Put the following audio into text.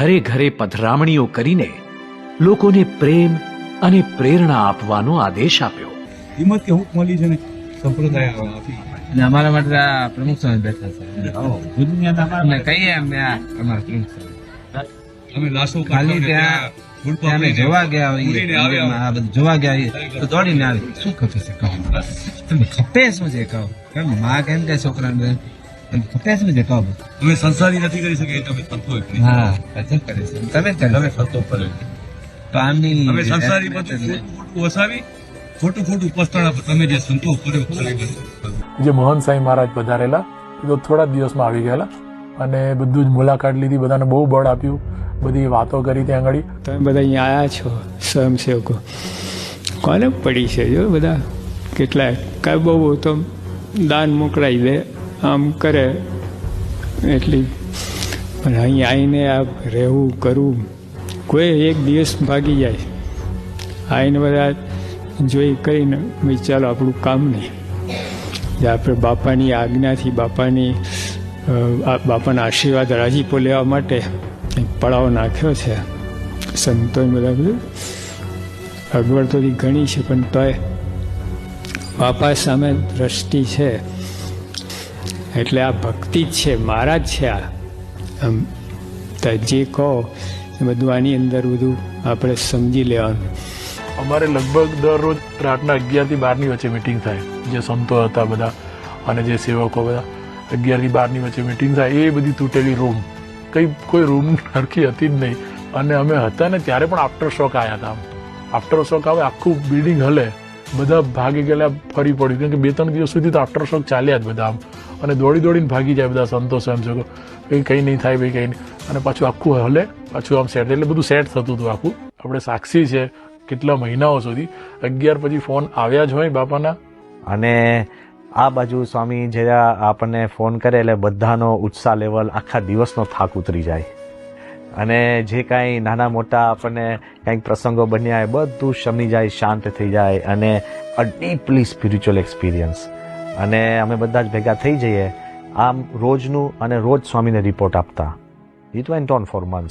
ઘરે ઘરે પધરામણીઓ કરીને લોકોને પ્રેમ અને પ્રેરણા આપવાનો આદેશ આપ્યો. હિંમત કે હુંક મળી છે ને સંપ્રદાય આપી અને અમારા માટે આ પ્રમુખ સ્વામી બેઠા છે. અમે કહીએ અમે અમારા પ્રમુખ સ્વામી અમે લાશો ખાલી ત્યાં અમે જોવા ગયા હોઈએ, આ બધું જોવા ગયા હોઈએ તો દોડીને આવી શું ખપે છે કહો, તમે ખપે શું છે કહો. કેમ માં કેમ કે છોકરાને ખપે શું છે કહો. અમે સંસારી નથી કરી શકીએ તમે સંતોષ કરી. હા અચૂક કરે છે તમે જ તમે કરો. સંતોષ કરે તો આમની અમે સંસારી બધું ખોટું વસાવી ખોટું પસ્તાણા પર તમે જે સંતોષ કર્યો ખરેખર. જે મોહન સાંઈ મહારાજ પધારેલા એ તો થોડા જ દિવસમાં આવી ગયેલા અને બધું જ મુલાકાત લીધી, બધાને બહુ બળ આપ્યું, બધી વાતો કરી ત્યાં આગળ. તમે બધા અહીંયા આવ્યા છો સ્વયંસેવકો, કોને પડી છે જો બધા કેટલાય કાંઈ બહુ તો દાન મોકલાવી દે આમ કરે એટલી, પણ અહીં આવીને આ રહેવું કરવું, કોઈ એક દિવસ ભાગી જાય આવીને બધા જોઈ કરીને ભાઈ ચાલો આપણું કામ નહીં, જે આપણે બાપાની આજ્ઞાથી બાપાના આશીર્વાદ રાજીપો લેવા માટે પડાવ નાખ્યો છે. સંતોએ બધા બધું અગવડ તો ઘણી છે પણ તોય બાપા સામે દ્રષ્ટિ છે એટલે આ ભક્તિ જ છે, મારા જ છે. આ આમ જે કહો એ બધું આની અંદર બધું આપણે સમજી લેવાનું. અમારે લગભગ દરરોજ રાતના 11 થી 12 ની વચ્ચે મિટિંગ થાય. જે સંતો હતા બધા અને જે સેવકો બધા 11 થી 12 ની વચ્ચે મિટિંગ થાય. એ બધી તૂટેલી રૂમ, કોઈ રૂમ હરખી હતી જ નહીં. અને અમે હતા ને ત્યારે પણ આફ્ટર શોક આવ્યા હતા. આફ્ટર શોક આવે આખું બિલ્ડિંગ હલે, બધા ભાગી ગયેલા, ફરી પડ્યું. કેમ કે 2-3 દિવસ સુધી તો આફ્ટર શોક ચાલ્યા જ બધા આમ, અને દોડીને ભાગી જાય બધા સંતો સ્વયંસેવકો, કંઈ નહીં થાય ભાઈ કંઈ નહીં. અને પાછું આખું હલે, પાછું આમ સેટ, એટલે બધું સેટ થતું હતું આખું. આપણે સાક્ષી છે કેટલા મહિનાઓ સુધી 11 પછી ફોન આવ્યા જ હોય બાપાના. અને આ બાજુ સ્વામી જ્યારે આપણને ફોન કરે એટલે બધાનો ઉત્સાહ લેવલ, આખા દિવસનો થાક ઉતરી જાય. અને જે કાંઈ નાના મોટા આપણને કંઈક પ્રસંગો બન્યા હોય બધું શમી જાય, શાંત થઈ જાય. અને અ ડીપલી સ્પિરિચ્યુઅલ એક્સપિરિયન્સ. અને અમે બધા જ ભેગા થઈ જઈએ આમ રોજનું, અને રોજ સ્વામીને રિપોર્ટ આપતા. It went on for months.